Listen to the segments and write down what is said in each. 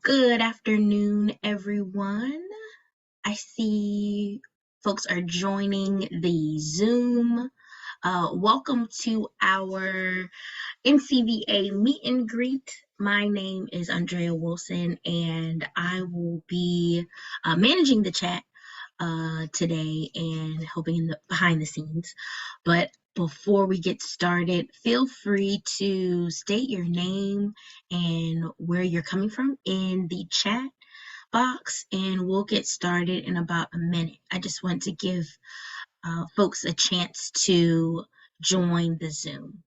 Good afternoon, everyone. I see folks are joining the Zoom. Welcome to our NCVA meet and greet. My name is Andrea Wilson, and I will be managing the chat today and helping behind the scenes. But before we get started, feel free to state your name and where you're coming from in the chat box, and we'll get started in about a minute. I just want to give folks a chance to join the Zoom.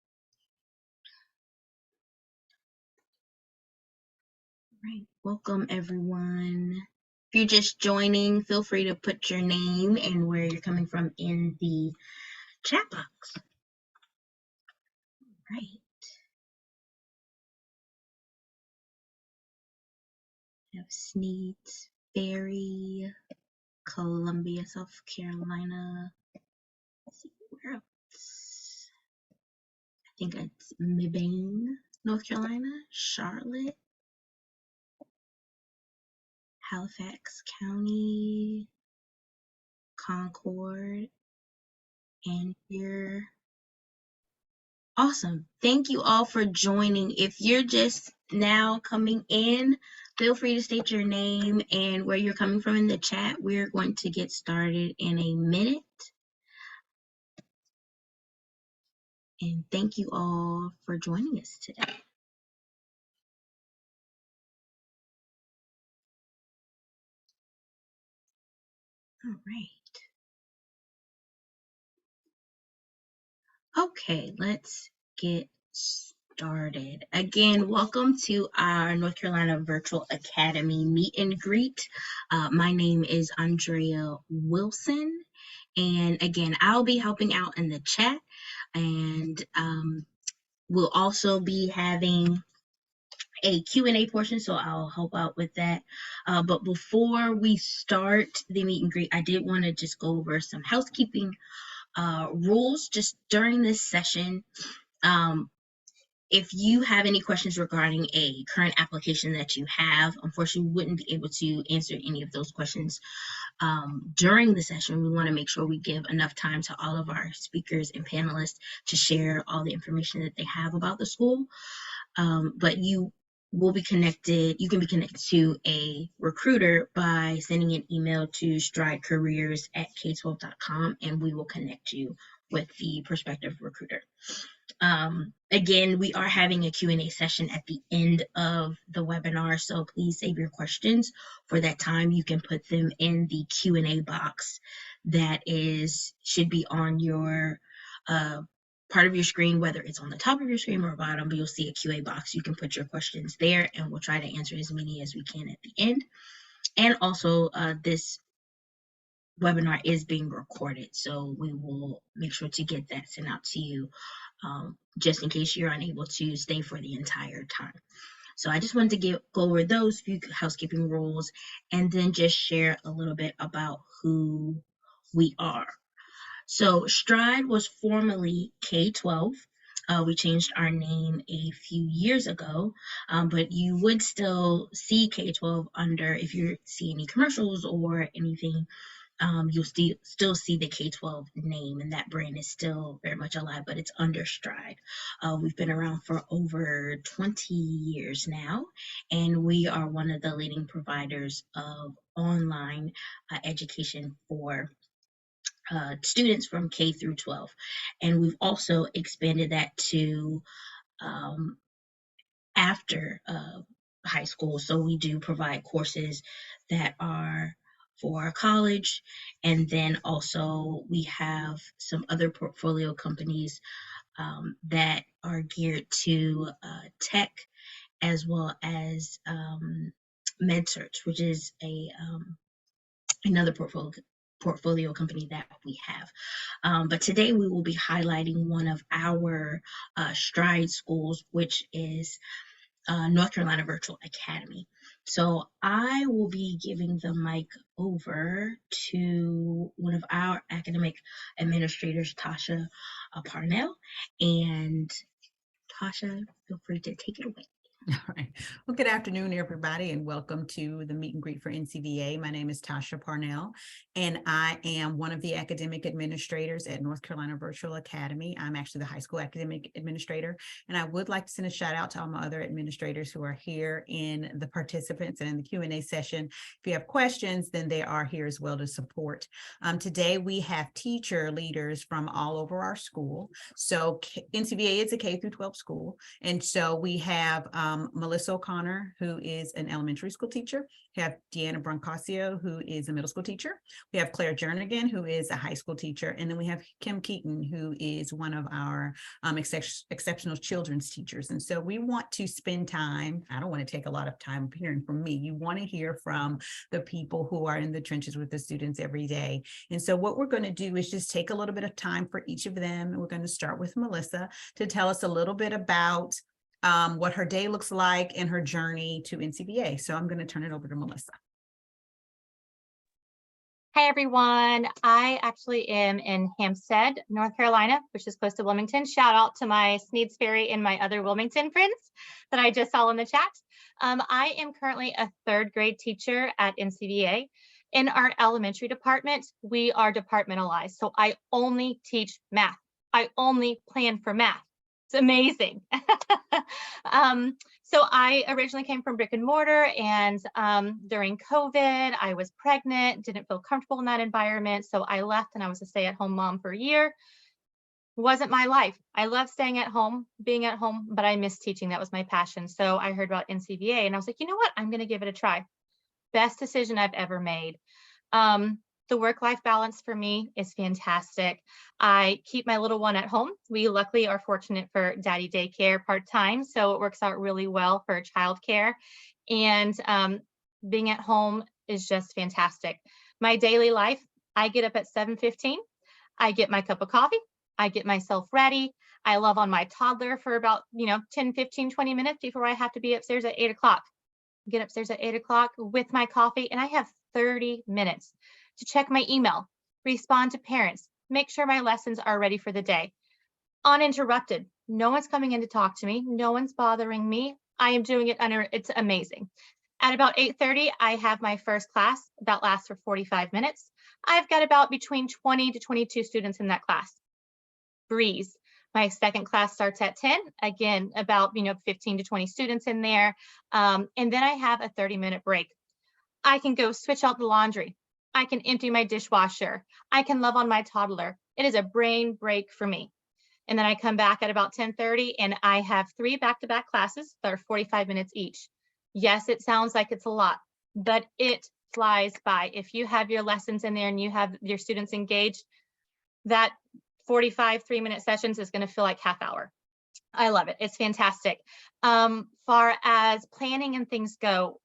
Right. Welcome, everyone. If you're just joining, feel free to put your name and where you're coming from in the chat box. Right. We have Sneed, Berry, Columbia, South Carolina. Let's see, where else? I think it's Mebane, North Carolina, Charlotte, Halifax County, Concord, and here. Awesome. Thank you all for joining. If you're just now coming in, feel free to state your name and where you're coming from in the chat. We're going to get started in a minute. And thank you all for joining us today. All right. Okay, let's get started. Again, welcome to our North Carolina Virtual Academy meet and greet. My name is Andrea Wilson. And again, I'll be helping out in the chat, and we'll also be having a Q&A portion, so I'll help out with that. But before we start the meet and greet, I did want to just go over some housekeeping rules just during this session. If you have any questions regarding a current application that you have, unfortunately, we wouldn't be able to answer any of those questions during the session. We want to make sure we give enough time to all of our speakers and panelists to share all the information that they have about the school. But you will be connected, you can be connected to a recruiter by sending an email to stridecareers@k12.com, and we will connect you with the prospective recruiter. Again, we are having a Q&A session at the end of the webinar, so please save your questions for that time. You can put them in the Q&A box that should be on your part of your screen, whether it's on the top of your screen or bottom, but you'll see a Q&A box. You can put your questions there, and we'll try to answer as many as we can at the end. And also, this webinar is being recorded, so we will make sure to get that sent out to you just in case you're unable to stay for the entire time. So I just wanted to go over those few housekeeping rules and then just share a little bit about who we are. So Stride was formerly K12. We changed our name a few years ago, but you would still see K12 under, if you see any commercials or anything, you'll still see the K12 name, and that brand is still very much alive, but it's under Stride. We've been around for over 20 years now, and we are one of the leading providers of online education for students from K through 12. And we've also expanded that to after high school. So we do provide courses that are for college, and then also we have some other portfolio companies that are geared to tech, as well as MedSearch, which is another portfolio company that we have. But today we will be highlighting one of our Stride schools, which is North Carolina Virtual Academy. So I will be giving the mic over to one of our academic administrators, Tasha Parnell. And Tasha, feel free to take it away. All right. Well, good afternoon, everybody, and welcome to the meet and greet for NCVA. My name is Tasha Parnell, and I am one of the academic administrators at North Carolina Virtual Academy. I'm actually the high school academic administrator, and I would like to send a shout out to all my other administrators who are here in the participants and in the Q&A session. If you have questions, then they are here as well to support. Today, we have teacher leaders from all over our school. So NCVA is a K through 12 school, and so we have Melissa O'Connor, who is an elementary school teacher. We have Deanna Brancasio, who is a middle school teacher. We have Claire Jernigan, who is a high school teacher. And then we have Kim Keaton, who is one of our exceptional children's teachers. And so we want to spend time, I don't want to take a lot of time hearing from me. You want to hear from the people who are in the trenches with the students every day. And so what we're going to do is just take a little bit of time for each of them. And we're going to start with Melissa to tell us a little bit about what her day looks like and her journey to NCVA. So I'm going to turn it over to Melissa. Hi, everyone. I actually am in Hampstead, North Carolina, which is close to Wilmington. Shout out to my Sneads Ferry and my other Wilmington friends that I just saw in the chat. I am currently a 3rd grade teacher at NCVA. In our elementary department, we are departmentalized. So I only teach math. I only plan for math. It's amazing. So I originally came from brick and mortar, and during COVID, I was pregnant, didn't feel comfortable in that environment. So I left and I was a stay-at-home mom for a year. Wasn't my life. I love staying at home, being at home, but I miss teaching. That was my passion. So I heard about NCVA and I was like, you know what? I'm going to give it a try. Best decision I've ever made. The work-life balance for me is fantastic. I keep my little one at home. We luckily are fortunate for daddy daycare part-time, so it works out really well for childcare. And being at home is just fantastic. My daily life, I get up at 7:15. I get my cup of coffee. I get myself ready. I love on my toddler for about 10, 15, 20 minutes before I have to be upstairs at 8 o'clock. Get upstairs at 8 o'clock with my coffee, and I have 30 minutes to check my email, respond to parents, make sure my lessons are ready for the day. Uninterrupted. No one's coming in to talk to me. No one's bothering me. I am doing it it's amazing. At about 8:30, I have my first class that lasts for 45 minutes. I've got about between 20 to 22 students in that class. Breeze. My second class starts at 10, again, about 15 to 20 students in there. And then I have a 30-minute break. I can go switch out the laundry. I can empty my dishwasher. I can love on my toddler. It is a brain break for me. And then I come back at about 10:30 and I have 3 back-to-back classes that are 45 minutes each. Yes, it sounds like it's a lot, but it flies by. If you have your lessons in there and you have your students engaged, that 45 3-minute sessions is going to feel like half hour. I love it. It's fantastic. Far as planning and things go,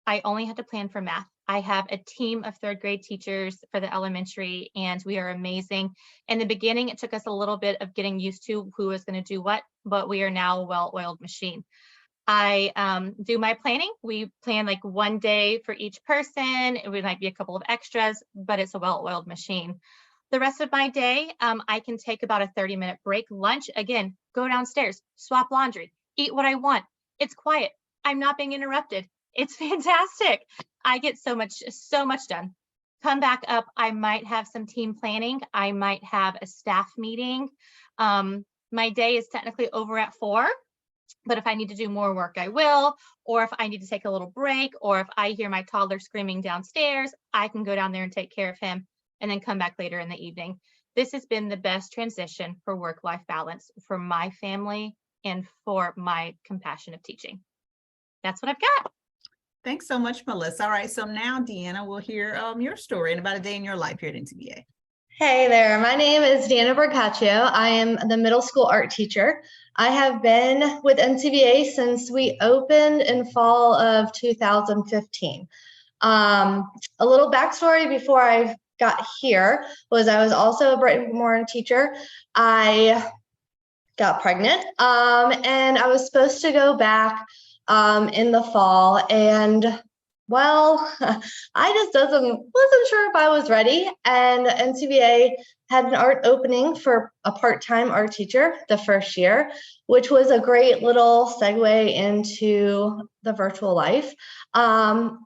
I only have to plan for math. I have a team of 3rd grade teachers for the elementary, and we are amazing. In the beginning, it took us a little bit of getting used to who was going to do what, but we are now a well-oiled machine. I do my planning. We plan like one day for each person. It might be a couple of extras, but it's a well-oiled machine. The rest of my day, I can take about a 30-minute break, lunch, again, go downstairs, swap laundry, eat what I want. It's quiet. I'm not being interrupted. It's fantastic. I get so much done. Come back up. I might have some team planning. I might have a staff meeting. My day is technically over at 4, but if I need to do more work, I will. Or if I need to take a little break, or if I hear my toddler screaming downstairs, I can go down there and take care of him and then come back later in the evening. This has been the best transition for work-life balance for my family and for my compassion of teaching. That's what I've got. Thanks so much, Melissa. All right, so now, Deanna, we'll hear your story and about a day in your life here at NCVA. Hey there, my name is Deanna Brancasio. I am the middle school art teacher. I have been with NCVA since we opened in fall of 2015. A little backstory before I got here was I was also a brick and mortar teacher. I got pregnant and I was supposed to go back in the fall, and well, I just wasn't sure if I was ready. And NCBA had an art opening for a part-time art teacher the first year, which was a great little segue into the virtual life. And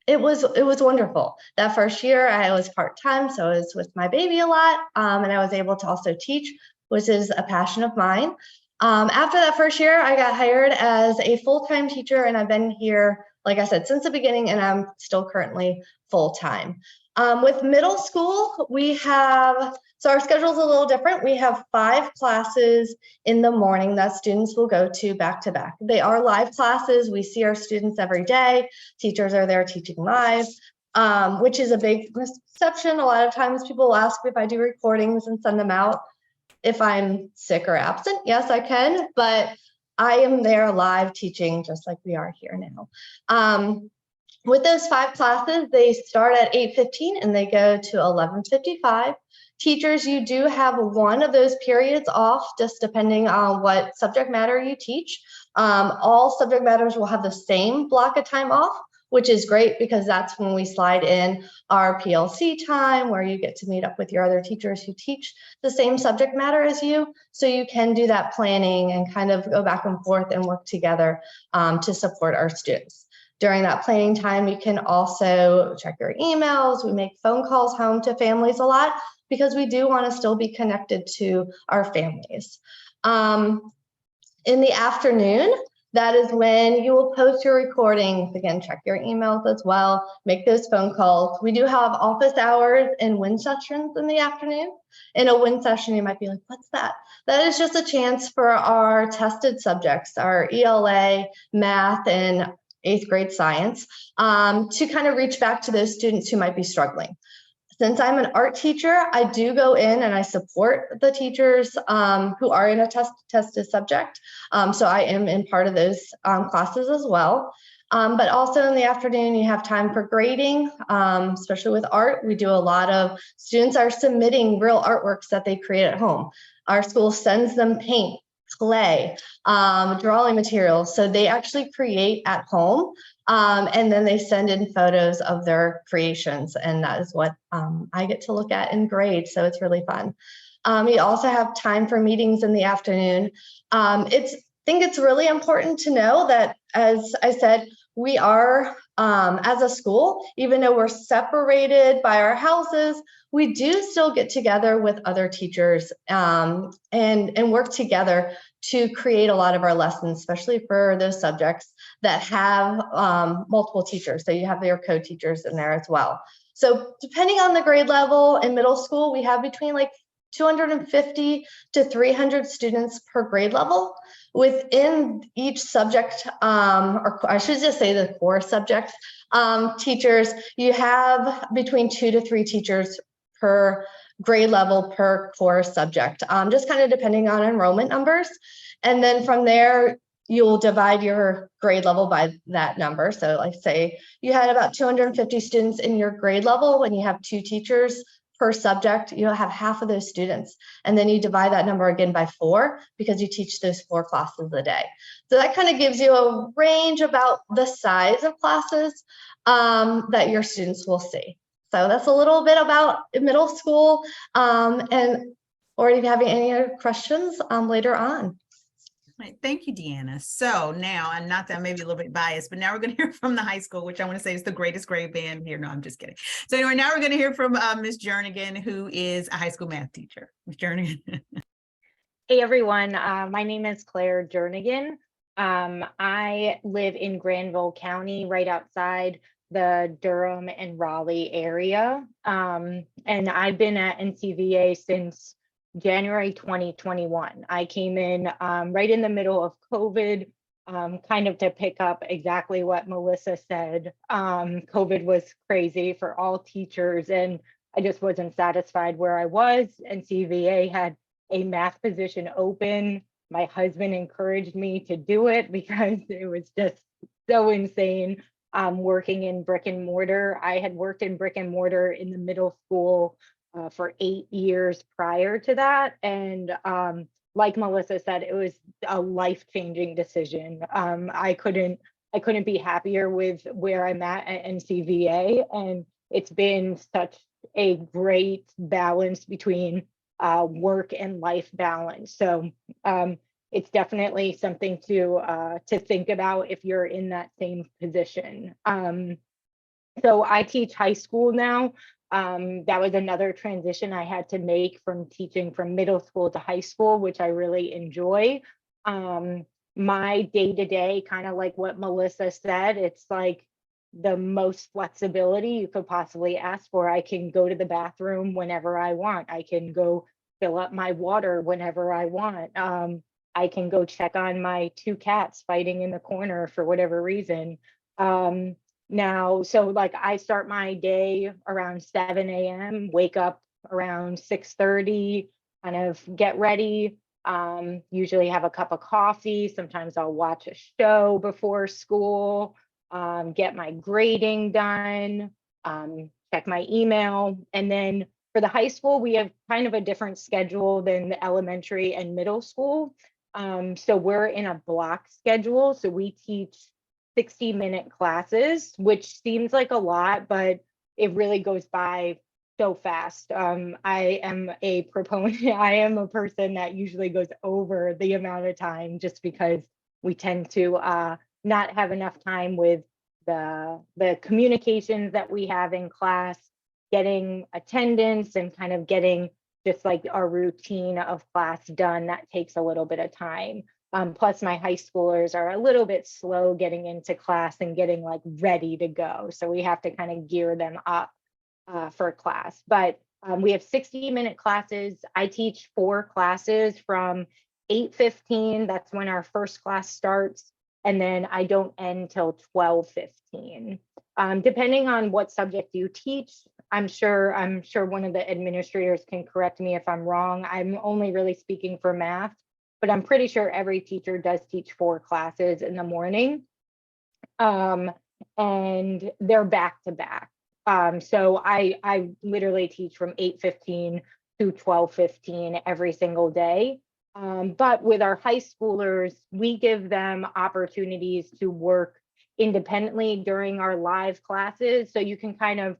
it was wonderful. That first year I was part-time, so I was with my baby a lot, and I was able to also teach, which is a passion of mine. After that first year, I got hired as a full-time teacher, and I've been here, like I said, since the beginning, and I'm still currently full-time. With middle school, so our schedule is a little different. We have 5 classes in the morning that students will go to back to back. They are live classes. We see our students every day. Teachers are there teaching live, which is a big misconception. A lot of times people ask me if I do recordings and send them out. If I'm sick or absent, yes, I can, but I am there live teaching just like we are here now. With those 5 classes, they start at 8:15 and they go to 11:55. Teachers, you do have one of those periods off, just depending on what subject matter you teach. All subject matters will have the same block of time off, which is great because that's when we slide in our PLC time, where you get to meet up with your other teachers who teach the same subject matter as you. So you can do that planning and kind of go back and forth and work together to support our students. During that planning time, you can also check your emails. We make phone calls home to families a lot because we do want to still be connected to our families. In the afternoon, that is when you will post your recordings. Again, check your emails as well, make those phone calls. We do have office hours and WIN sessions in the afternoon. In a WIN session, you might be like, what's that? That is just a chance for our tested subjects, our ELA, math, and 8th grade science, to kind of reach back to those students who might be struggling. Since I'm an art teacher, I do go in and I support the teachers who are in a tested subject. So I am in part of those classes as well. But also in the afternoon, you have time for grading, especially with art. We do a lot of students are submitting real artworks that they create at home. Our school sends them paint, clay, drawing materials. So they actually create at home. And then they send in photos of their creations, and that is what I get to look at and grade. So it's really fun. You also have time for meetings in the afternoon. I think it's really important to know that, as I said, we are, as a school, even though we're separated by our houses, we do still get together with other teachers and work together to create a lot of our lessons, especially for those subjects that have multiple teachers. So you have your co-teachers in there as well. So depending on the grade level in middle school, we have between like 250 to 300 students per grade level. Within each subject, or I should just say the core subjects, teachers, you have between 2 to 3 teachers per grade level per core subject, just kind of depending on enrollment numbers. And then from there, you'll divide your grade level by that number. So like say you had about 250 students in your grade level when you have 2 teachers per subject, you'll have half of those students. And then you divide that number again by 4 because you teach those 4 classes a day. So that kind of gives you a range about the size of classes that your students will see. So that's a little bit about middle school. And or if you have any other questions later on. Right. Thank you, Deanna. So now, and not that I may be a little bit biased, but now we're going to hear from the high school, which I want to say is the greatest grade band here. No, I'm just kidding. So anyway, now we're going to hear from Ms. Jernigan, who is a high school math teacher. Ms. Jernigan. Hey, everyone. My name is Claire Jernigan. I live in Granville County, right outside the Durham and Raleigh area. And I've been at NCVA since January 2021. I came in right in the middle of COVID, kind of to pick up exactly what Melissa said. COVID was crazy for all teachers, and I just wasn't satisfied where I was. NCVA had a math position open. My husband encouraged me to do it because it was just so insane working in brick and mortar. I had worked in brick and mortar in the middle school for 8 years prior to that. And like Melissa said, it was a life-changing decision. I couldn't I couldn't be happier with where I'm at NCVA, and it's been such a great balance between work and life balance. So it's definitely something to think about if you're in that same position. So I teach high school now. That was another transition I had to make from teaching from middle school to high school, which I really enjoy. My day-to-day, kind of like what Melissa said, it's like the most flexibility you could possibly ask for. I can go to the bathroom whenever I want. I can go fill up my water whenever I want. I can go check on my 2 cats fighting in the corner for whatever reason. Now, so like I start my day around 7 a.m., wake up around 6:30, kind of get ready, usually have a cup of coffee. Sometimes I'll watch a show before school, get my grading done, check my email. And then for the high school, we have kind of a different schedule than the elementary and middle school. So we're in a block schedule. So we teach 60-minute classes, which seems like a lot, but it really goes by so fast. I am a proponent. I am a person that usually goes over the amount of time just because we tend to not have enough time with the communications that we have in class, getting attendance and kind of getting just like our routine of class done. That takes a little bit of time. Plus my high schoolers are a little bit slow getting into class and getting like ready to go. So we have to kind of gear them up for class. But we have 60-minute classes. I teach 4 classes from 8:15. That's when our first class starts. And then I don't end till 12:15. Depending on what subject you teach, I'm sure one of the administrators can correct me if I'm wrong. I'm only really speaking for math, but I'm pretty sure every teacher does teach 4 classes in the morning. And they're back to back. So I literally teach from 8:15 to 12:15 every single day. But with our high schoolers, we give them opportunities to work independently during our live classes. So you can kind of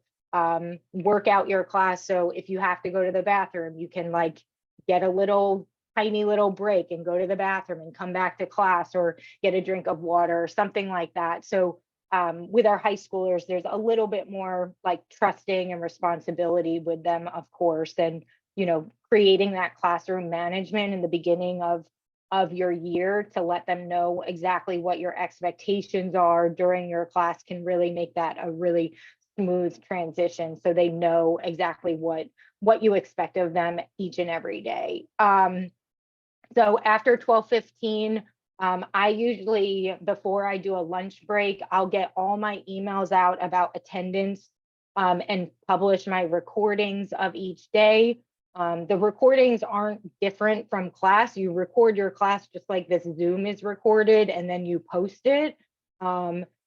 work out your class. So if you have to go to the bathroom, you can like get a little tiny little break and go to the bathroom and come back to class, or get a drink of water or something like that. So with our high schoolers, there's a little bit more like trusting and responsibility with them, of course, and creating that classroom management in the beginning of your year to let them know exactly what your expectations are during your class can really make that a really smooth transition, so they know exactly what you expect of them each and every day. So after 12:15, I usually, before I do a lunch break, I'll get all my emails out about attendance and publish my recordings of each day. The recordings aren't different from class. You record your class just like this Zoom is recorded, and then you post it.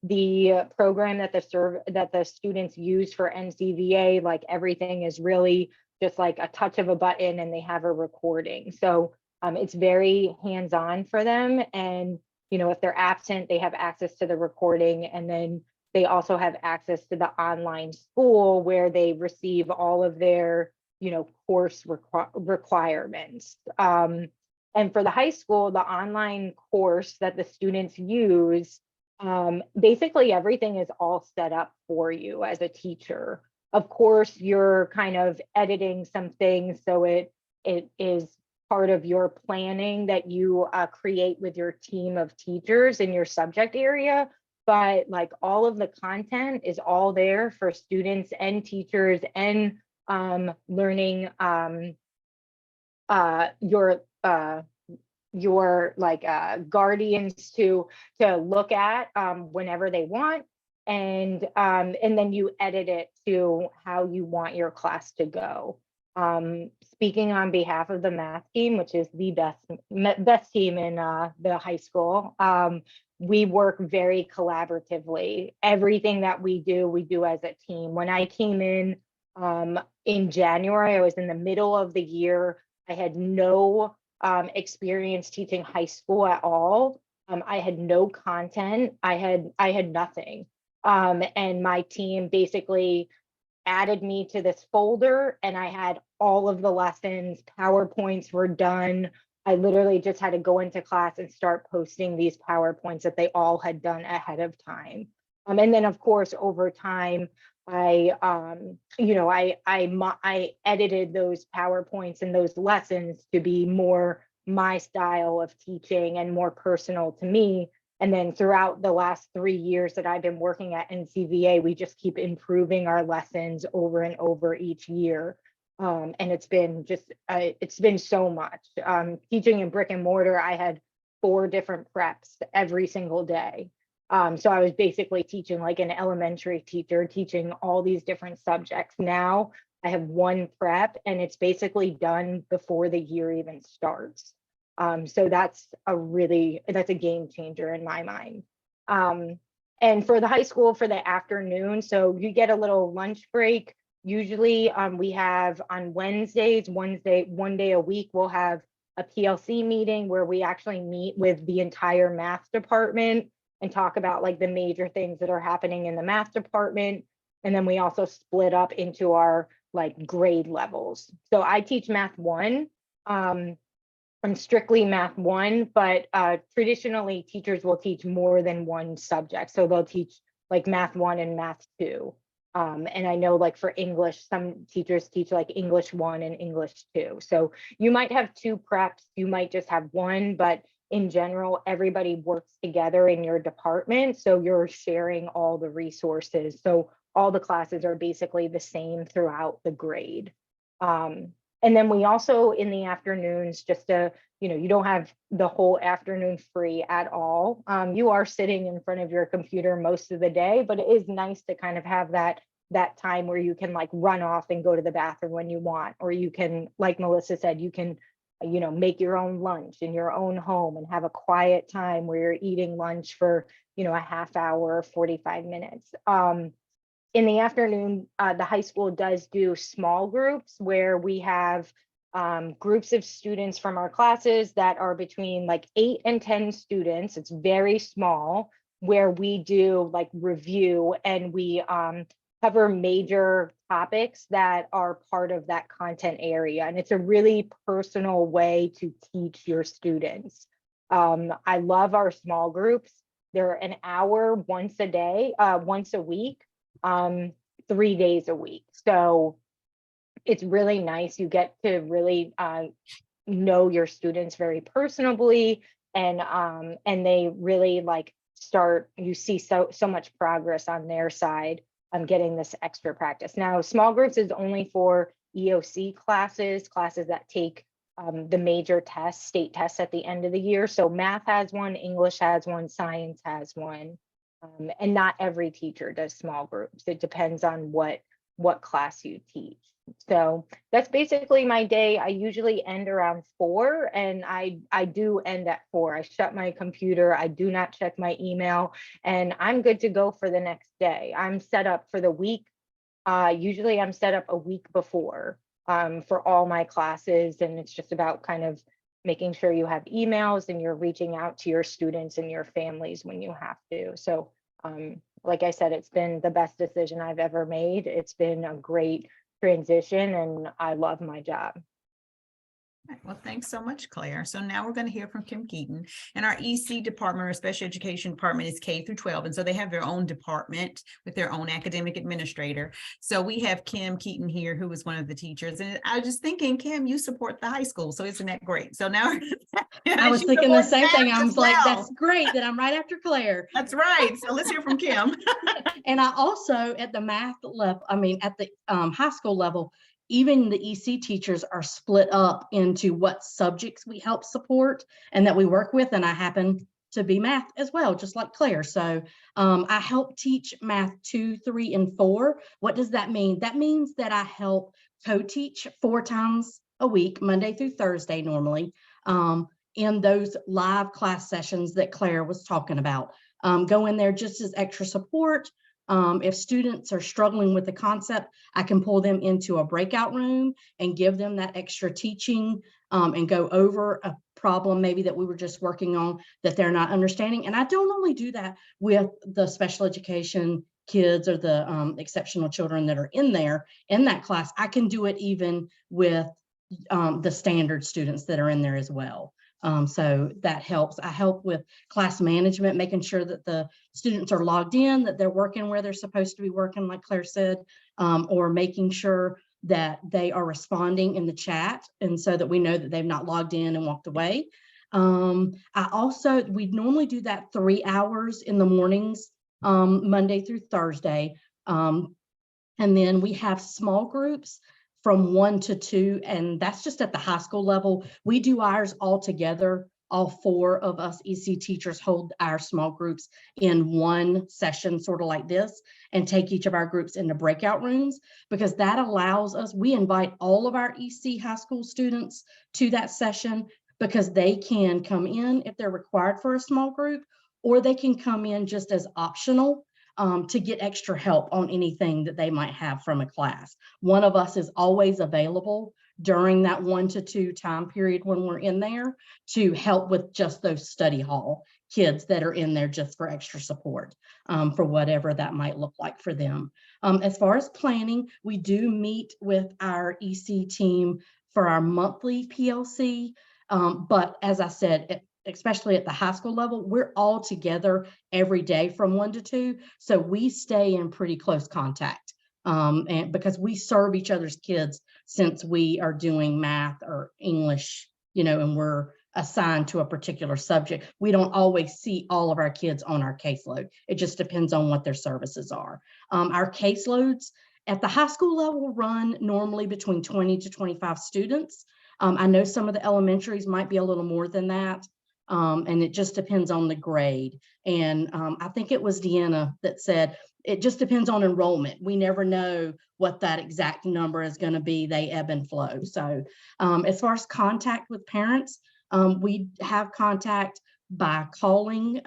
The program that the students use for NCVA, like everything is really just like a touch of a button and they have a recording. So it's very hands-on for them. And, if they're absent, they have access to the recording. And then they also have access to the online school where they receive all of their, course requirements. And for the high school, the online course that the students use, basically everything is all set up for you as a teacher. Of course, you're kind of editing some things, so it is part of your planning that you create with your team of teachers in your subject area. But like all of the content is all there for students and teachers and learning your like guardians to look at whenever they want, and then you edit it to how you want your class to go. Speaking on behalf of the math team, which is the best team in the high school, we work very collaboratively. Everything that we do as a team. When I came in January, I was in the middle of the year. I had no experience teaching high school at all. I had no content. I had nothing. And my team basically added me to this folder, and I had all of the lessons. PowerPoints were done. I literally just had to go into class and start posting these PowerPoints that they all had done ahead of time. And then of course, over time, I edited those PowerPoints and those lessons to be more my style of teaching and more personal to me. And then throughout the last 3 years that I've been working at NCVA, we just keep improving our lessons over and over each year. And it's been so much. Teaching in brick and mortar, I had 4 different preps every single day. So I was basically teaching like an elementary teacher, teaching all these different subjects. Now I have 1 prep, and it's basically done before the year even starts. So that's a game changer in my mind. And for the high school, for the afternoon, so you get a little lunch break. Usually we have on Wednesdays, one day a week, we'll have a PLC meeting where we actually meet with the entire math department and talk about like the major things that are happening in the math department. And then we also split up into our like grade levels. So I teach math 1. I'm strictly math 1, but traditionally teachers will teach more than 1 subject. So they'll teach like math 1 and math 2. And I know like for English, some teachers teach like English 1 and English 2. So you might have 2 preps, you might just have 1, but in general, everybody works together in your department. So you're sharing all the resources. So all the classes are basically the same throughout the grade. And then we also in the afternoons, just to, you don't have the whole afternoon free at all. You are sitting in front of your computer most of the day, but it is nice to kind of have that time where you can like run off and go to the bathroom when you want, or you can, like Melissa said, you can, make your own lunch in your own home and have a quiet time where you're eating lunch for, a half hour, 45 minutes. In the afternoon, the high school does do small groups where we have groups of students from our classes that are between like 8 and 10 students. It's very small, where we do like review and we cover major topics that are part of that content area. And it's a really personal way to teach your students. I love our small groups. They're an hour once a week. 3 days a week. So it's really nice. You get to really know your students very personably, and they really like you see so much progress on their side. Getting this extra practice. Now, small groups is only for EOC classes that take the major tests, state tests at the end of the year. So math has one, English has one, science has one. And not every teacher does small groups. It depends on what class you teach. So that's basically my day. I usually end around 4, and I do end at 4. I shut my computer. I do not check my email, and I'm good to go for the next day. I'm set up for the week. Usually I'm set up a week before for all my classes, and it's just about kind of making sure you have emails and you're reaching out to your students and your families when you have to. So like I said, it's been the best decision I've ever made. It's been a great transition, and I love my job. Well, thanks so much, Claire. So now we're going to hear from Kim Keaton, and our EC department, or special education department, is K through 12. And so they have their own department with their own academic administrator. So we have Kim Keaton here, who is one of the teachers. And I was just thinking, Kim, you support the high school. So isn't that great? So now I was thinking the same thing. I was like, well. that's great that I'm right after Claire. That's right. So let's hear from Kim. And I also at the math level, at the high school level, even the EC teachers are split up into what subjects we help support and that we work with. And I happen to be math as well, just like Claire. So I help teach math 2, 3, and 4. What does that mean? That means that I help co-teach 4 times a week, Monday through Thursday normally, in those live class sessions that Claire was talking about. Go in there just as extra support. If students are struggling with the concept, I can pull them into a breakout room and give them that extra teaching and go over a problem maybe that we were just working on that they're not understanding. And I don't only do that with the special education kids or the exceptional children that are in there in that class. I can do it even with the standard students that are in there as well. So that helps. I help with class management, making sure that the students are logged in, that they're working where they're supposed to be working, like Claire said, or making sure that they are responding in the chat, and so that we know that they've not logged in and walked away. We normally do that 3 hours in the mornings, Monday through Thursday. And then we have small groups from 1 to 2, and that's just at the high school level. We do ours all together. All 4 of us EC teachers hold our small groups in one session, sort of like this, and take each of our groups into breakout rooms, because that allows us, we invite all of our EC high school students to that session, because they can come in if they're required for a small group, or they can come in just as optional to get extra help on anything that they might have from a class. One of us is always available during that 1 to 2 time period when we're in there to help with just those study hall kids that are in there just for extra support for whatever that might look like for them. As far as planning, we do meet with our EC team for our monthly PLC. But as I said, especially at the high school level, we're all together every day from 1 to 2. So we stay in pretty close contact. And because we serve each other's kids since we are doing math or English, and we're assigned to a particular subject, we don't always see all of our kids on our caseload. It just depends on what their services are. Our caseloads at the high school level run normally between 20 to 25 students. I know some of the elementaries might be a little more than that. And it just depends on the grade. And I think it was Deanna that said, it just depends on enrollment. We never know what that exact number is going to be. They ebb and flow. So as far as contact with parents, we have contact by calling.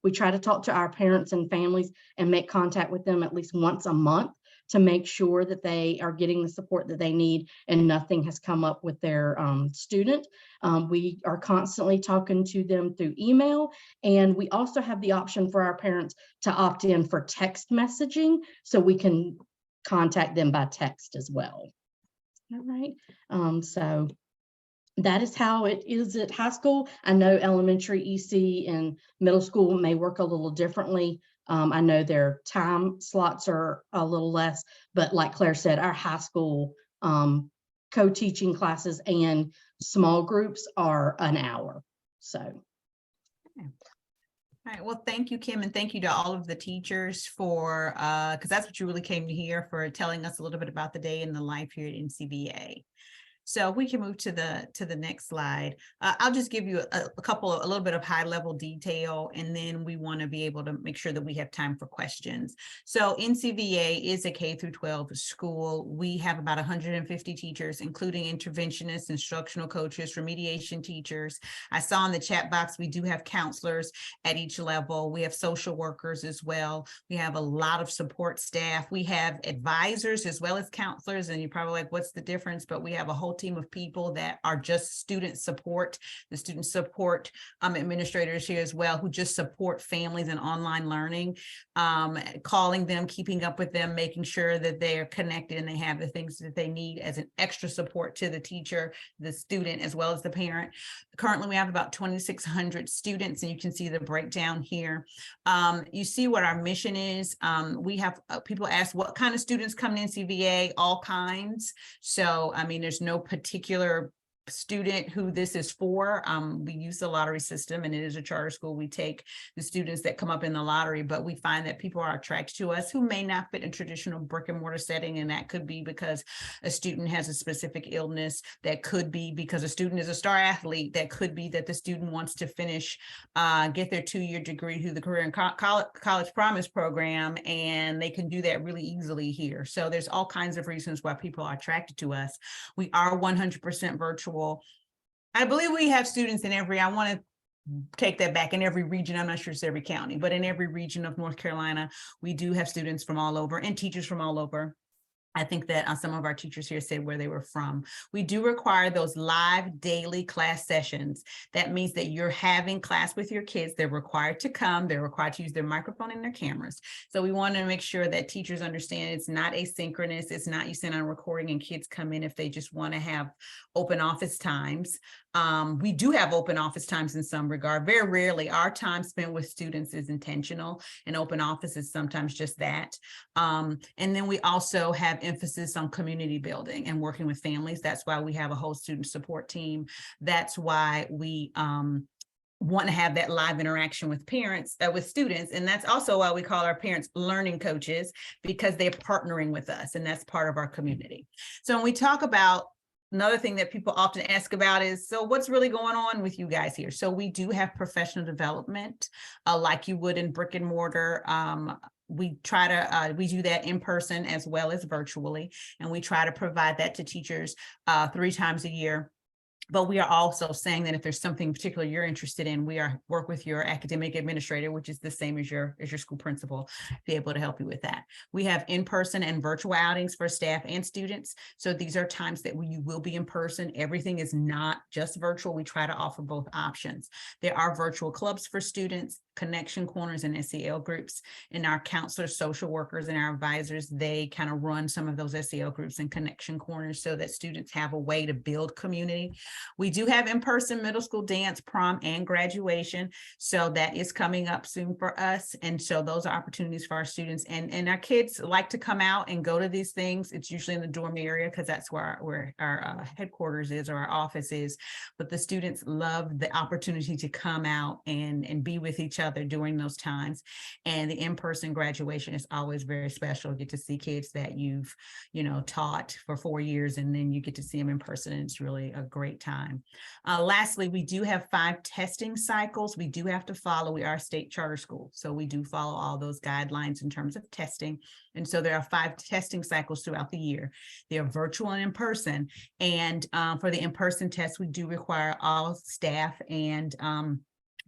We try to talk to our parents and families and make contact with them at least once a month to make sure that they are getting the support that they need and nothing has come up with their student. We are constantly talking to them through email, and we also have the option for our parents to opt in for text messaging, so we can contact them by text as well. All right, so that is how it is at high school. I know elementary EC and middle school may work a little differently. I know their time slots are a little less, but like Claire said, our high school co-teaching classes and small groups are an hour. So. Okay. All right, well, thank you, Kim, and thank you to all of the teachers for, because that's what you really came to hear, for telling us a little bit about the day in the life here at NCVA. So we can move to the next slide. I'll just give you a little bit of high level detail, and then we want to be able to make sure that we have time for questions. So NCVA is a K through 12 school. We have about 150 teachers, including interventionists, instructional coaches, remediation teachers. I saw in the chat box, we do have counselors at each level. We have social workers as well. We have a lot of support staff. We have advisors as well as counselors, and you're probably like, what's the difference? But we have a whole team of people that are just student support, the student support administrators here as well, who just support families in online learning, calling them, keeping up with them, making sure that they are connected and they have the things that they need as an extra support to the teacher, the student, as well as the parent. Currently, we have about 2,600 students, and you can see the breakdown here. You see what our mission is. We have people ask what kind of students come to NCVA, all kinds. So, I mean, there's no particular student who this is for. We use the lottery system, and it is a charter school. We take the students that come up in the lottery, but we find that people are attracted to us who may not fit in traditional brick and mortar setting, and that could be because a student has a specific illness, that could be because a student is a star athlete, that could be that the student wants to finish, get their 2-year degree through the Career and College Promise program, and they can do that really easily here. So there's all kinds of reasons why people are attracted to us. We are 100% virtual. I believe we have students in I want to take that back, in every region. I'm not sure it's every county, but in every region of North Carolina, we do have students from all over and teachers from all over. I think that some of our teachers here said where they were from. We do require those live daily class sessions. That means that you're having class with your kids. They're required to come. They're required to use their microphone and their cameras. So we want to make sure that teachers understand it's not asynchronous. It's not you send on a recording and kids come in if they just want to have open office times. We do have open office times in some regard. Very rarely our time spent with students is intentional, and open office is sometimes just that. And then we also have emphasis on community building and working with families. That's why we have a whole student support team. That's why we want to have that live interaction with parents, with students. And that's also why we call our parents learning coaches, because they're partnering with us, and that's part of our community. So when we talk about, another thing that people often ask about is, so what's really going on with you guys here? So we do have professional development like you would in brick and mortar. We try to, we do that in person as well as virtually, and we try to provide that to teachers 3 times a year. But we are also saying that if there's something particular you're interested in, we work with your academic administrator, which is the same as your school principal, to be able to help you with that. We have in-person and virtual outings for staff and students. So these are times that you will be in person. Everything is not just virtual. We try to offer both options. There are virtual clubs for students, connection corners, and SEL groups. And our counselors, social workers, and our advisors, they kind of run some of those SEL groups and connection corners so that students have a way to build community. We do have in-person middle school dance, prom, and graduation. So that is coming up soon for us. And so those are opportunities for our students. And our kids like to come out and go to these things. It's usually in the dorm area because that's where our headquarters is, or our office is. But the students love the opportunity to come out and be with each other during those times. And the in-person graduation is always very special. You get to see kids that you've, taught for 4 years, and then you get to see them in person, and it's really a great time. Lastly, we do have 5 testing cycles we do have to follow. We are a state charter school, so we do follow all those guidelines in terms of testing. And so there are 5 testing cycles throughout the year. They are virtual and in person. And for the in-person tests, we do require all staff and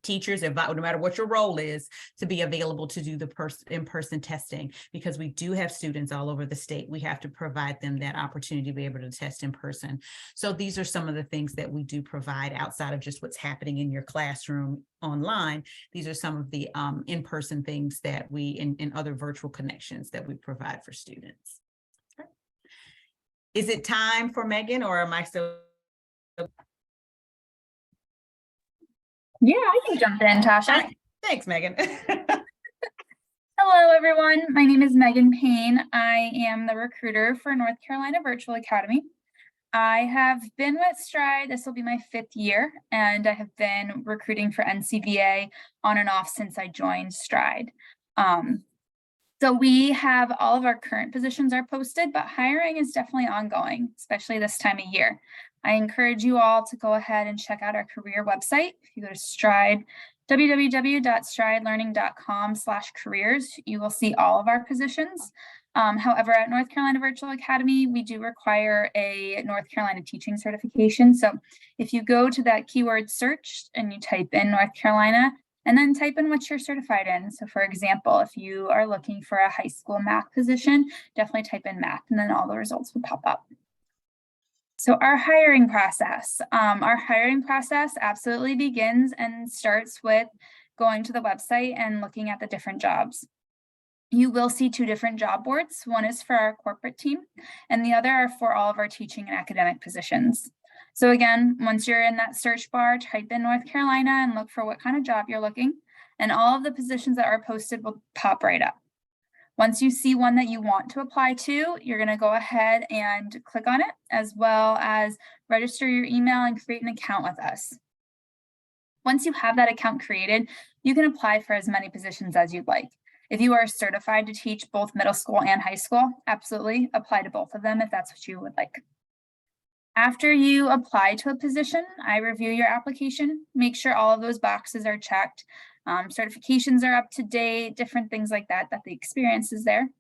teachers, no matter what your role is, to be available to do the in-person testing, because we do have students all over the state. We have to provide them that opportunity to be able to test in person. So these are some of the things that we do provide outside of just what's happening in your classroom online. These are some of the in-person things that we, and other virtual connections that we provide for students. Okay. Is it time for Megan, or am I still? Yeah, I can jump in, Tasha. Thanks, Megan. Hello, everyone. My name is Megan Payne. I am the recruiter for North Carolina Virtual Academy. I have been with Stride. This will be my 5th year, and I have been recruiting for NCVA on and off since I joined Stride. So we have all of our current positions are posted, but hiring is definitely ongoing, especially this time of year. I encourage you all to go ahead and check out our career website. If you go to Stride, www.stridelearning.com/careers, you will see all of our positions. However, at North Carolina Virtual Academy, we do require a North Carolina teaching certification. So if you go to that keyword search and you type in North Carolina, and then type in what you're certified in. So for example, if you are looking for a high school math position, definitely type in math, and then all the results will pop up. So our hiring process absolutely begins and starts with going to the website and looking at the different jobs. You will see 2 different job boards. One is for our corporate team, and the other are for all of our teaching and academic positions. So again, once you're in that search bar, type in North Carolina and look for what kind of job you're looking, and all of the positions that are posted will pop right up. Once you see one that you want to apply to, you're going to go ahead and click on it, as well as register your email and create an account with us. Once you have that account created, you can apply for as many positions as you'd like. If you are certified to teach both middle school and high school, absolutely apply to both of them if that's what you would like. After you apply to a position, I review your application, make sure all of those boxes are checked. Certifications are up to date, different things like that, that the experience is there.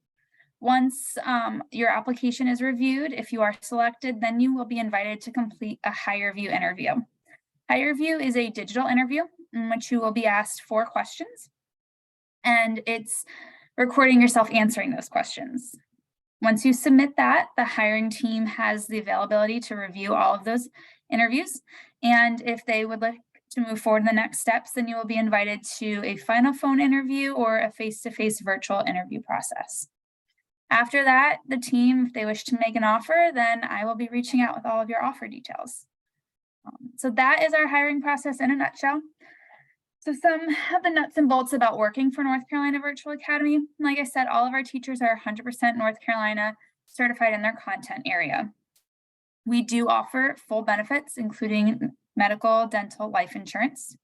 Once your application is reviewed, if you are selected, then you will be invited to complete a HireVue interview. HireVue is a digital interview in which you will be asked 4 questions, and it's recording yourself answering those questions. Once you submit that, the hiring team has the availability to review all of those interviews. And if they would like to move forward in the next steps, then you will be invited to a final phone interview or a face-to-face virtual interview process. After that, the team, if they wish to make an offer, then I will be reaching out with all of your offer details. So that is our hiring process in a nutshell. So some of the nuts and bolts about working for North Carolina Virtual Academy. Like I said, all of our teachers are 100% North Carolina certified in their content area. We do offer full benefits, including medical, dental, life insurance.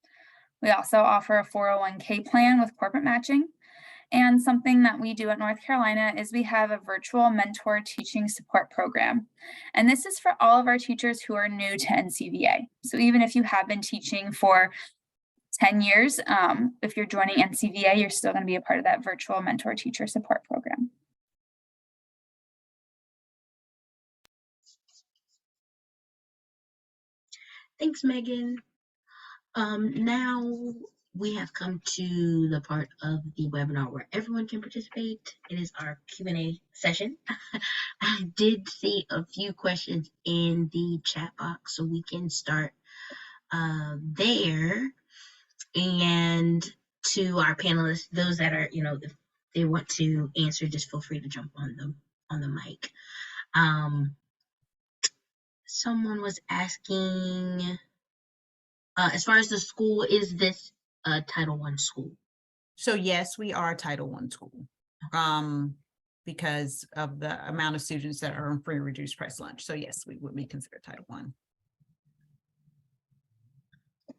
We also offer a 401k plan with corporate matching. And something that we do at North Carolina is we have a virtual mentor teaching support program. And this is for all of our teachers who are new to NCVA. So even if you have been teaching for 10 years, if you're joining NCVA, you're still going to be a part of that virtual mentor teacher support program. Thanks, Megan. Now we have come to the part of the webinar where everyone can participate. It is our Q&A session. I did see a few questions in the chat box, so we can start there. And to our panelists, those that are, if they want to answer, just feel free to jump on the mic. Someone was asking, as far as the school, is this a Title I school? So yes, we are a Title I school, because of the amount of students that are on free and reduced price lunch. So yes, we would be considered Title I.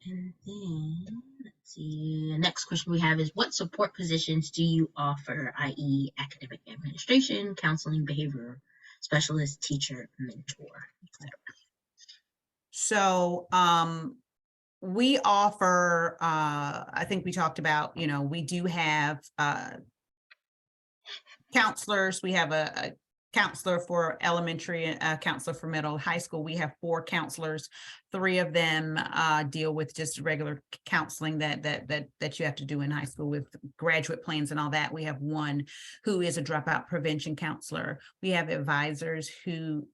And then, let's see, the next question we have is, what support positions do you offer, i.e. academic administration, counseling, behavior specialist, teacher, mentor, etc.? So we offer, I think we talked about, we do have counselors. We have a counselor for elementary, a counselor for middle, high school. We have 4 counselors. 3 of them deal with just regular counseling that you have to do in high school with graduate plans and all that. We have 1 who is a dropout prevention counselor. We have advisors who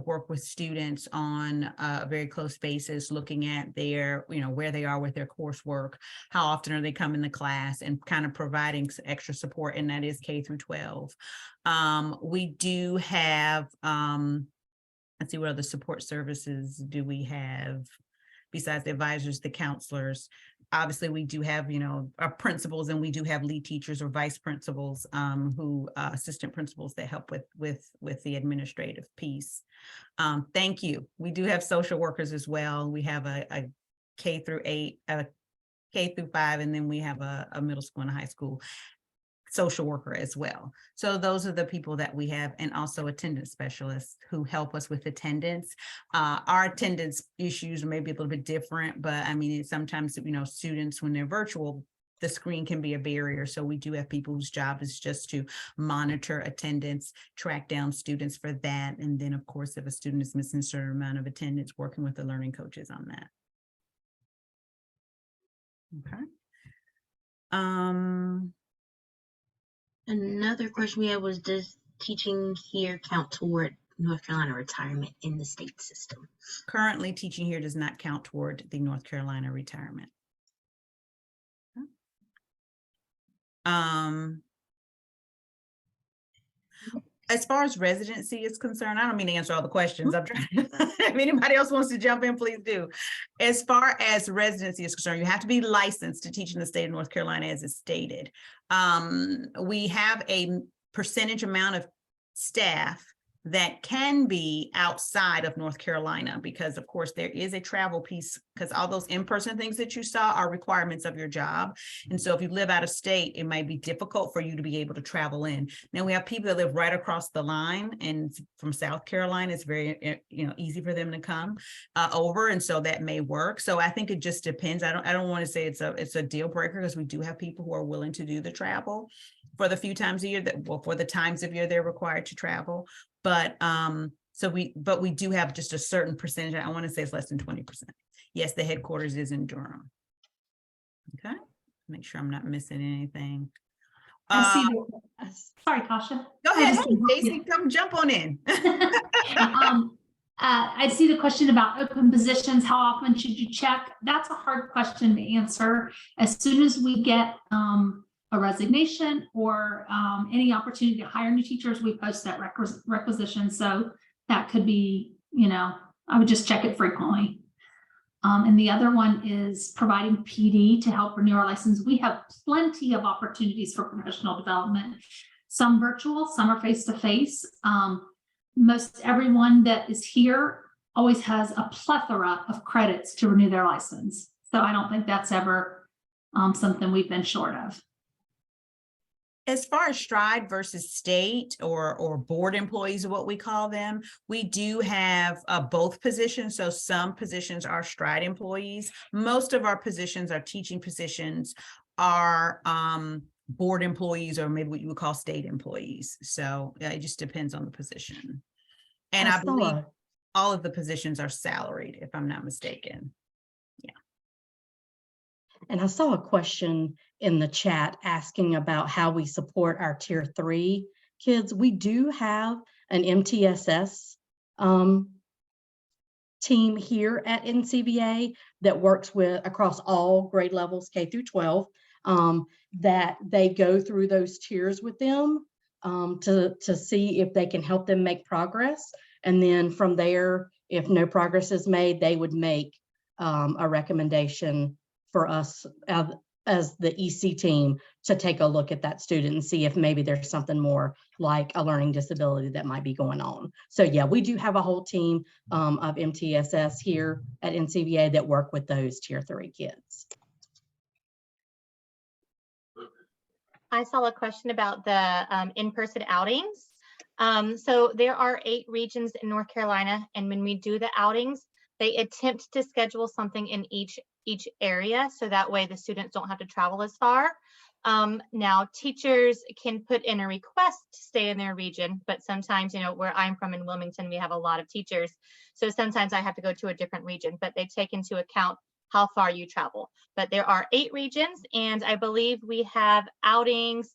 work with students on a very close basis, looking at their, where they are with their coursework, how often are they coming to class, and kind of providing extra support, and that is K through 12. We do have, let's see, what other support services do we have besides the advisors, the counselors? Obviously, we do have, our principals, and we do have lead teachers or vice principals, who assistant principals that help with the administrative piece. Thank you. We do have social workers as well. We have a K through 8, K through 5, and then we have a middle school and a high school social worker as well. So those are the people that we have, and also attendance specialists who help us with attendance. Our attendance issues may be a little bit different, but I mean, sometimes, students, when they're virtual, the screen can be a barrier. So we do have people whose job is just to monitor attendance, track down students for that. And then of course, if a student is missing a certain amount of attendance, working with the learning coaches on that. Okay. Another question we had was, does teaching here count toward North Carolina retirement in the state system? Currently, teaching here does not count toward the North Carolina retirement. As far as residency is concerned, I don't mean to answer all the questions. I'm trying to, if anybody else wants to jump in, please do. As far as residency is concerned, you have to be licensed to teach in the state of North Carolina, as is stated. We have a percentage amount of staff that can be outside of North Carolina, because of course there is a travel piece, because all those in-person things that you saw are requirements of your job. And so if you live out of state, it might be difficult for you to be able to travel in. Now we have people that live right across the line, and from South Carolina, it's very, easy for them to come over. And so that may work. So I think it just depends. I don't want to say it's a deal breaker, because we do have people who are willing to do the travel for the few times a year for the times of year they're required to travel. But we do have just a certain percentage. I want to say it's less than 20%. Yes, the headquarters is in Durham. Okay, make sure I'm not missing anything. I see Um, sorry, Tasha. Go I ahead, just- Jason, come jump on in. I see the question about open positions. How often should you check? That's a hard question to answer. As soon as we get a resignation or any opportunity to hire new teachers, we post that requisition. So that could be, I would just check it frequently. And the other one is providing PD to help renew our license. We have plenty of opportunities for professional development, some virtual, some are face-to-face. Most everyone that is here always has a plethora of credits to renew their license. So I don't think that's ever something we've been short of. As far as Stride versus state or board employees, what we call them, we do have both positions. So some positions are Stride employees. Most of our positions, our teaching positions, are board employees, or maybe what you would call state employees. So it just depends on the position. And I believe all of the positions are salaried, if I'm not mistaken. And I saw a question in the chat asking about how we support our tier 3 kids. We do have an MTSS team here at NCVA that works with across all grade levels, K through 12, that they go through those tiers with them to see if they can help them make progress. And then from there, if no progress is made, they would make a recommendation for us as the EC team to take a look at that student and see if maybe there's something more like a learning disability that might be going on. So yeah, we do have a whole team of MTSS here at NCVA that work with those tier 3 kids. I saw a question about the in-person outings. So there are 8 regions in North Carolina, and when we do the outings, they attempt to schedule something in each area, so that way the students don't have to travel as far. Now, teachers can put in a request to stay in their region, but sometimes, where I'm from in Wilmington, we have a lot of teachers. So sometimes I have to go to a different region, but they take into account how far you travel. But there are 8 regions, and I believe we have outings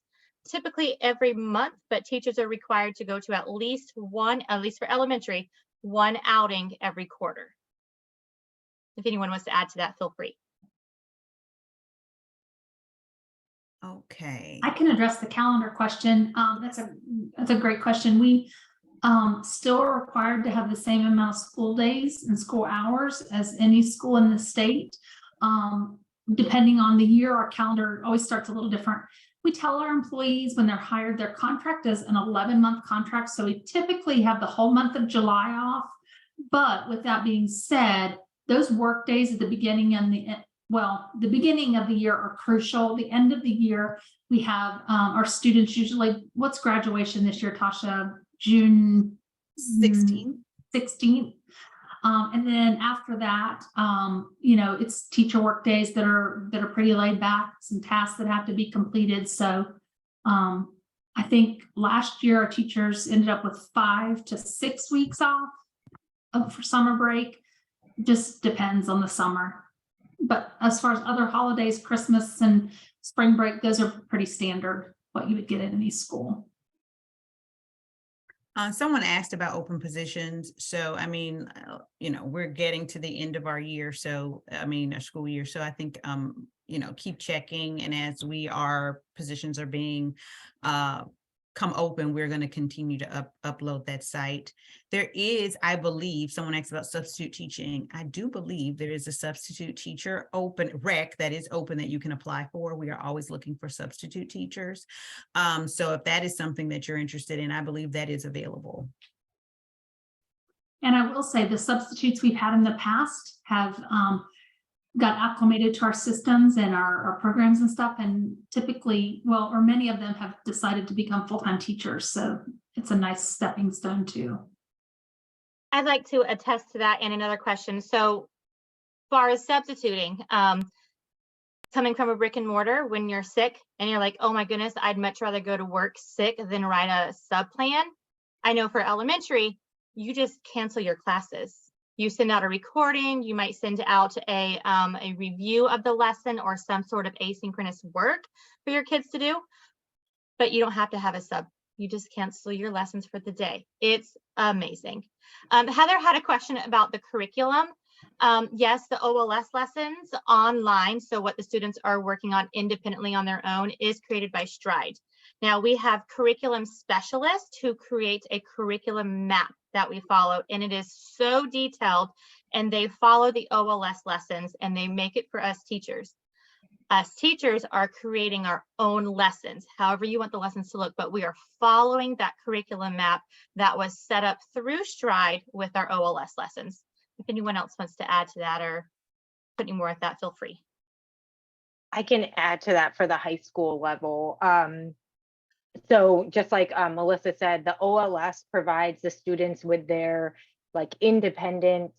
typically every month, but teachers are required to go to at least for elementary, 1 outing every quarter. If anyone wants to add to that, feel free. Okay. I can address the calendar question. That's a great question. We still are required to have the same amount of school days and school hours as any school in the state. Depending on the year, our calendar always starts a little different. We tell our employees when they're hired, their contract is an 11-month contract. So we typically have the whole month of July off. But with that being said, those work days at the beginning and the beginning of the year are crucial. The end of the year, we have our students usually, what's graduation this year, Tasha? June 16th. 16th. And then after that, it's teacher work days that are pretty laid back, some tasks that have to be completed. So I think last year our teachers ended up with 5 to 6 weeks off for summer break. Just depends on the summer. But as far as other holidays, Christmas and spring break, those are pretty standard, what you would get in any school. Someone asked about open positions. So, I mean, we're getting to the end of our year. So, our school year. So I think, keep checking. And as positions are being come open, we're going to continue to upload that site. There is, I believe, someone asked about substitute teaching. I do believe there is a substitute teacher rec that is open that you can apply for. We are always looking for substitute teachers. So if that is something that you're interested in, I believe that is available. And I will say the substitutes we've had in the past have got acclimated to our systems and our programs and stuff. And typically, or many of them have decided to become full-time teachers. So it's a nice stepping stone too. I'd like to attest to that. And another question. So as far as substituting, coming from a brick and mortar, when you're sick and you're like, oh my goodness, I'd much rather go to work sick than write a sub plan. I know for elementary, you just cancel your classes. You send out a recording, you might send out a review of the lesson or some sort of asynchronous work for your kids to do. but you don't have to have a sub. You just cancel your lessons for the day. It's amazing. Heather had a question about the curriculum. Yes, the OLS lessons online, so what the students are working on independently on their own, is created by Stride. Now we have curriculum specialists who create a curriculum map that we follow, and it is so detailed, and they follow the OLS lessons and they make it for us teachers. Us teachers are creating our own lessons, however you want the lessons to look, but we are following that curriculum map that was set up through Stride with our OLS lessons. If anyone else wants to add to that or put any more at that, feel free. I can add to that for the high school level. So just like Melissa said, the OLS provides the students with their like independent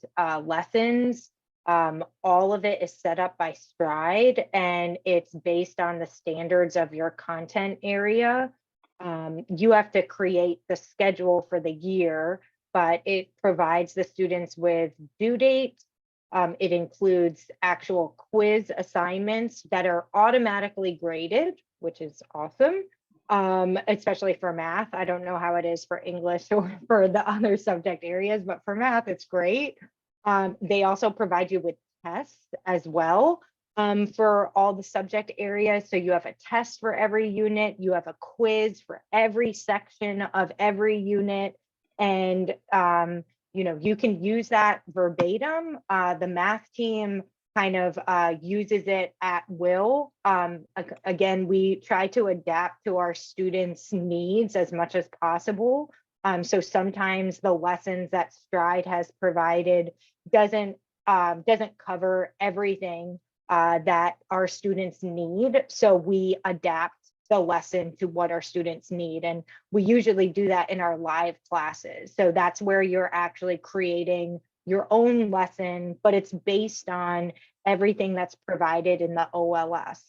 lessons. All of it is set up by Stride, and it's based on the standards of your content area. You have to create the schedule for the year, but it provides the students with due dates. It includes actual quiz assignments that are automatically graded, which is awesome, especially for math. I don't know how it is for English or for the other subject areas, but for math, it's great. They also provide you with tests as well for all the subject areas. So you have a test for every unit, you have a quiz for every section of every unit, and you can use that verbatim. The math team kind of uses it at will. Again, we try to adapt to our students' needs as much as possible. So sometimes the lessons that Stride has provided doesn't cover everything that our students need. So we adapt the lesson to what our students need. And we usually do that in our live classes. So that's where you're actually creating your own lesson, but it's based on everything that's provided in the OLS.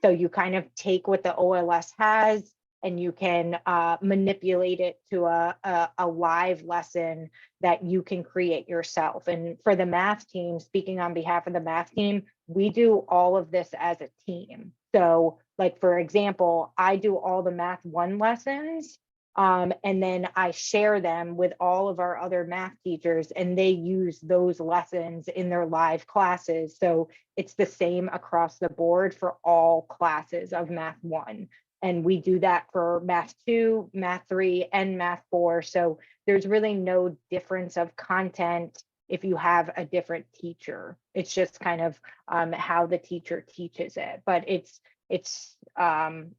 So you kind of take what the OLS has and you can manipulate it to a live lesson that you can create yourself. And for the math team, speaking on behalf of the math team, we do all of this as a team. So like, for example, I do all the Math 1 lessons, and then I share them with all of our other math teachers, and they use those lessons in their live classes. So it's the same across the board for all classes of Math 1. And we do that for Math 2, Math 3, and Math 4. So there's really no difference of content if you have a different teacher. It's just kind of how the teacher teaches it. But it's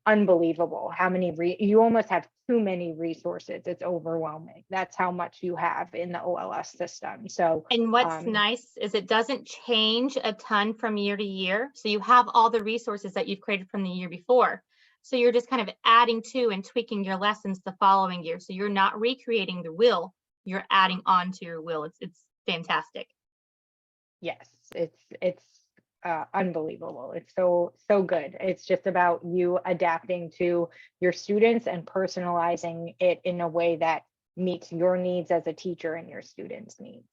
unbelievable how many you almost have too many resources. It's overwhelming. That's how much you have in the OLS system. So, and what's nice is it doesn't change a ton from year to year. So you have all the resources that you've created from the year before. So you're just kind of adding to and tweaking your lessons the following year. So you're not recreating the wheel, you're adding on to your wheel. It's fantastic. Yes, it's unbelievable. It's so good. It's just about you adapting to your students and personalizing it in a way that meets your needs as a teacher and your students' needs.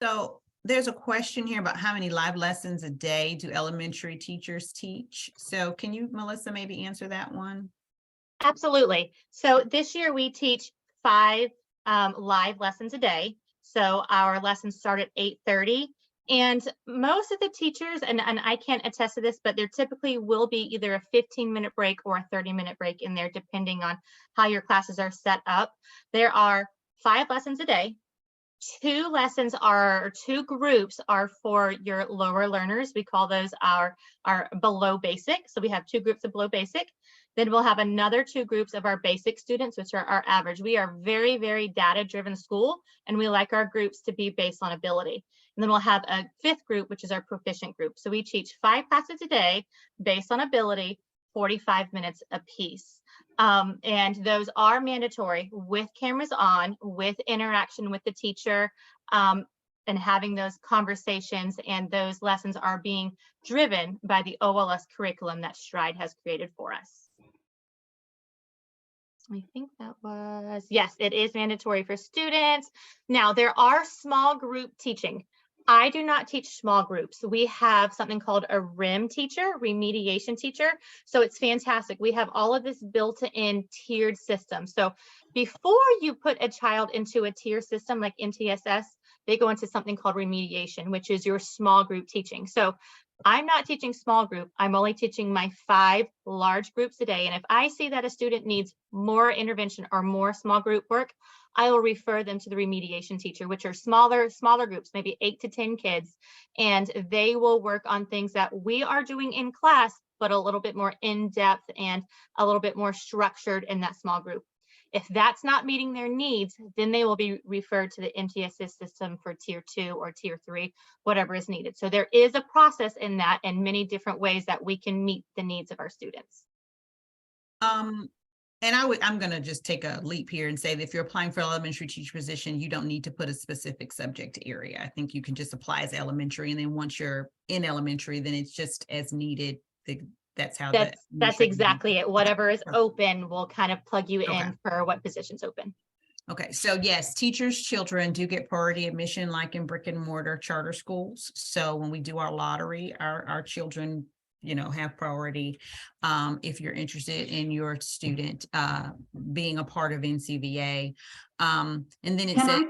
So there's a question here about how many live lessons a day do elementary teachers teach? So can you, Melissa, maybe answer that one? Absolutely. So this year we teach 5 live lessons a day. So our lessons start at 8:30. And most of the teachers, and I can't attest to this, but there typically will be either a 15-minute break or a 30-minute break in there, depending on how your classes are set up. There are 5 lessons a day. 2 groups are for your lower learners. We call those our below basic. So we have 2 groups of below basic. Then we'll have another 2 groups of our basic students, which are our average. We are very, very data-driven school, and we like our groups to be based on ability. And then we'll have a 5th group, which is our proficient group. So we teach 5 classes a day based on ability, 45 minutes a piece. And those are mandatory with cameras on, with interaction with the teacher, and having those conversations, and those lessons are being driven by the OLS curriculum that Stride has created for us. I think that was, yes, it is mandatory for students. Now, there are small group teaching. I do not teach small groups. We have something called a RIM teacher, remediation teacher. So it's fantastic. We have all of this built-in tiered system. So before you put a child into a tier system like MTSS, they go into something called remediation, which is your small group teaching. So I'm not teaching small group. I'm only teaching my 5 large groups a day. And if I see that a student needs more intervention or more small group work, I will refer them to the remediation teacher, which are smaller groups, maybe 8 to 10 kids. And they will work on things that we are doing in class, but a little bit more in depth and a little bit more structured in that small group. If that's not meeting their needs, then they will be referred to the MTSS system for tier 2 or tier 3, whatever is needed. So there is a process in that and many different ways that we can meet the needs of our students. And I'm going to just take a leap here and say that if you're applying for an elementary teacher position, you don't need to put a specific subject area. I think you can just apply as elementary. And then once you're in elementary, then it's just as needed. That's how that's exactly it. Whatever is Okay. open will kind of plug you Okay. in for what position's open. Okay, so yes, teachers' children do get priority admission like in brick and mortar charter schools. So when we do our lottery, our children, have priority. If you're interested in your student being a part of NCVA. And then it Can says, I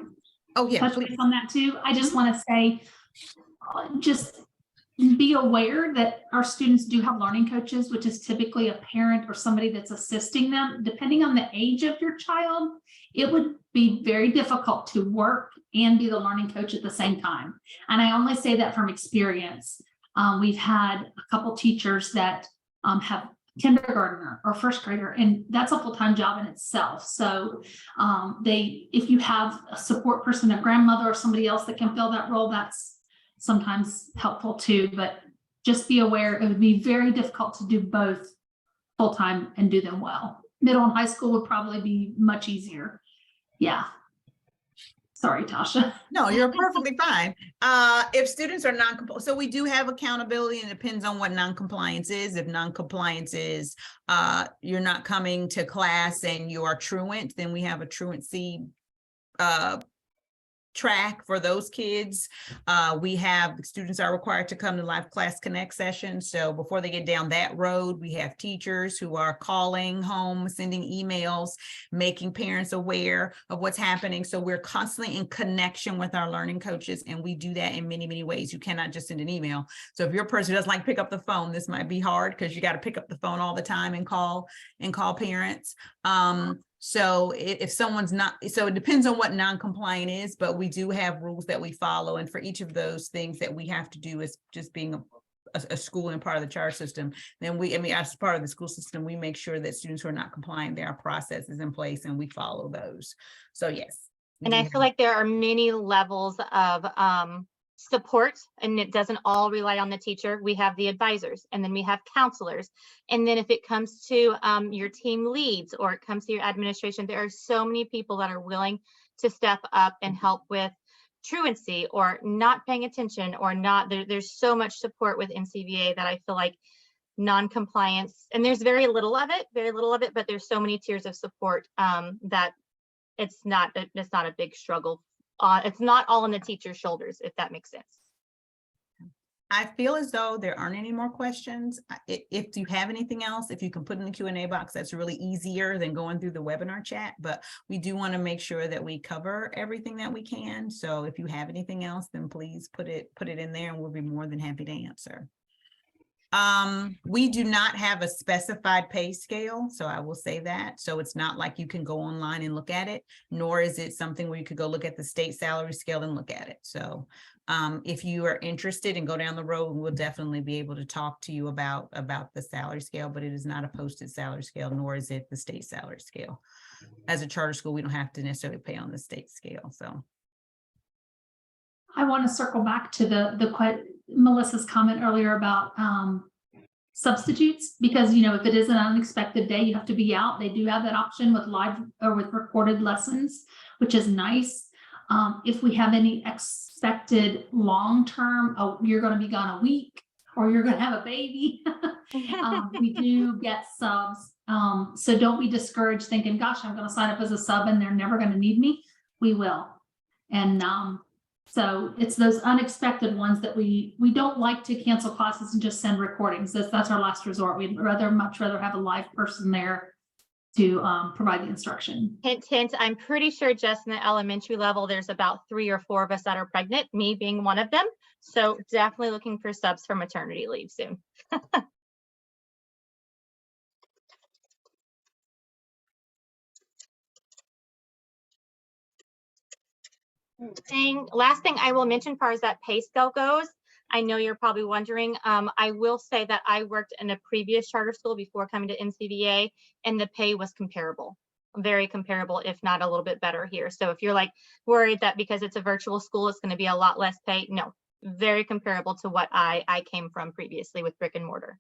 oh yeah, touch please. base on that too? I just want to say, just be aware that our students do have learning coaches, which is typically a parent or somebody that's assisting them. Depending on the age of your child, it would be very difficult to work and be the learning coach at the same time. And I only say that from experience. We've had a couple teachers that have kindergartner or first grader, and that's a full-time job in itself. So if you have a support person, a grandmother or somebody else that can fill that role, that's sometimes helpful too, but just be aware it would be very difficult to do both full-time and do them well. Middle and high school would probably be much easier. Yeah. Sorry, Tasha. No, you're perfectly fine. If students are non-compliant, so we do have accountability, and it depends on what non-compliance is. If non-compliance is you're not coming to class and you are truant, then we have a truancy track for those kids. We have students are required to come to Live Class Connect sessions. So before they get down that road, we have teachers who are calling home, sending emails, making parents aware of what's happening. So we're constantly in connection with our learning coaches, and we do that in many, many ways. You cannot just send an email. So if you're a person who doesn't like pick up the phone, this might be hard because you got to pick up the phone all the time and call parents. So if someone's not, so it depends on what non-compliant is, but we do have rules that we follow. And for each of those things that we have to do as just being a school and part of the charter system, then as part of the school system, we make sure that students who are not compliant, there are processes in place and we follow those. So yes. And I feel like there are many levels of support, and it doesn't all rely on the teacher. We have the advisors, and then we have counselors. And then if it comes to your team leads or it comes to your administration, there are so many people that are willing to step up and help with truancy or not paying attention or not. There's so much support with NCVA that I feel like non-compliance, and there's very little of it, but there's so many tiers of support that it's not a big struggle. It's not all on the teacher's shoulders, if that makes sense. I feel as though there aren't any more questions. If you have anything else, if you can put in the Q&A box, that's really easier than going through the webinar chat, but we do want to make sure that we cover everything that we can. So if you have anything else, then please put it in there and we'll be more than happy to answer. We do not have a specified pay scale, so I will say that. So it's not like you can go online and look at it, nor is it something where you could go look at the state salary scale and look at it. So if you are interested and go down the road, we'll definitely be able to talk to you about the salary scale, but it is not a posted salary scale, nor is it the state salary scale. As a charter school, we don't have to necessarily pay on the state scale. So I want to circle back to Melissa's comment earlier about substitutes, because if it is an unexpected day, you have to be out. They do have that option with live or with recorded lessons, which is nice. If we have any expected long-term, oh, you're going to be gone a week or you're going to have a baby, we do get subs. So don't be discouraged thinking, gosh, I'm going to sign up as a sub and they're never going to need me. We will. And So it's those unexpected ones that we don't like to cancel classes and just send recordings. That's our last resort. We'd much rather have a live person there to provide the instruction. Hint, hint, I'm pretty sure just in the elementary level, there's about 3 or 4 of us that are pregnant, me being one of them. So definitely looking for subs for maternity leave soon. Last thing I will mention as far as that pay scale goes, I know you're probably wondering, I will say that I worked in a previous charter school before coming to NCVA, and the pay was comparable, very comparable, if not a little bit better here. So if you're like worried that because it's a virtual school, it's going to be a lot less pay, no, very comparable to what I came from previously with brick and mortar.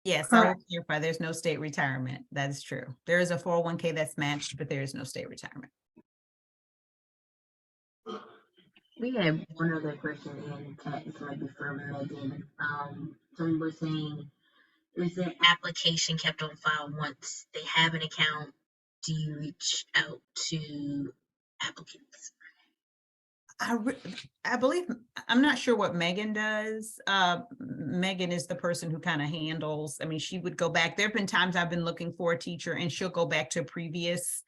Yes, I will Correct. clarify, there's no state retirement. That is true. There is a 401k that's matched, but there is no state retirement. We have one other question in the chat. This might be for Megan. Someone was saying, is their application kept on file once they have an account? Do you reach out to applicants? I believe, I'm not sure what Megan does. Megan is the person who kind of handles, I mean, she would go back. There have been times I've been looking for a teacher and she'll go back to previous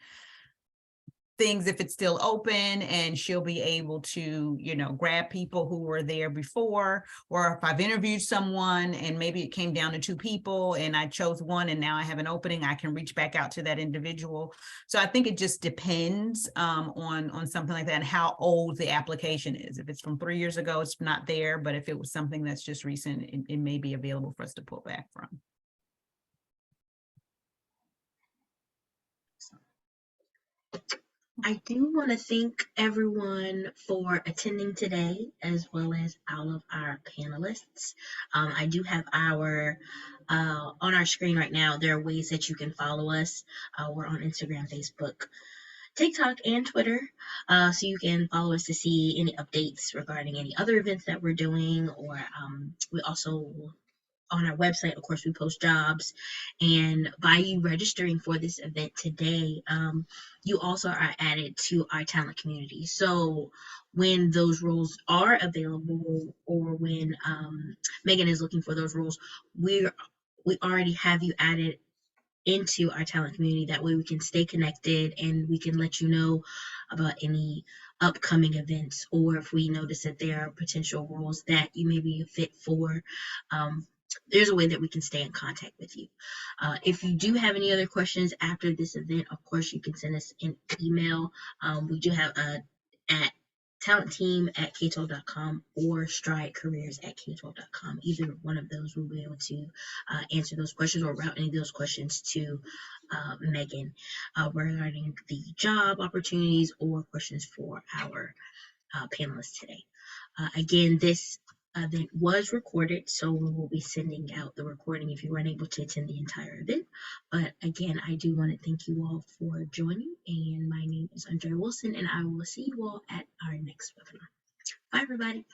things if it's still open, and she'll be able to, you know, grab people who were there before, or if I've interviewed someone and maybe it came down to 2 people and I chose one and now I have an opening, I can reach back out to that individual. So I think it just depends on something like that and how old the application is. If it's from 3 years ago, it's not there, but if it was something that's just recent, it may be available for us to pull back from. I do want to thank everyone for attending today, as well as all of our panelists. I do have our, on our screen right now, there are ways that you can follow us. We're on Instagram, Facebook, TikTok, and Twitter. So you can follow us to see any updates regarding any other events that we're doing, or we also, on our website, of course, we post jobs. And by you registering for this event today, you also are added to our talent community. So when those roles are available, or when Megan is looking for those roles, we already have you added into our talent community. That way we can stay connected and we can let you know about any upcoming events, or if we notice that there are potential roles that you may be a fit for. There's a way that we can stay in contact with you. If you do have any other questions after this event, of course, you can send us an email. We do have at talentteam@k12.com or stridecareers@k12.com. Either one of those will be able to answer those questions or route any of those questions to Megan regarding the job opportunities or questions for our panelists today. Again, this event was recorded, so we will be sending out the recording if you weren't able to attend the entire event. But again, I do want to thank you all for joining, and my name is Andrea Wilson, and I will see you all at our next webinar. Bye, everybody.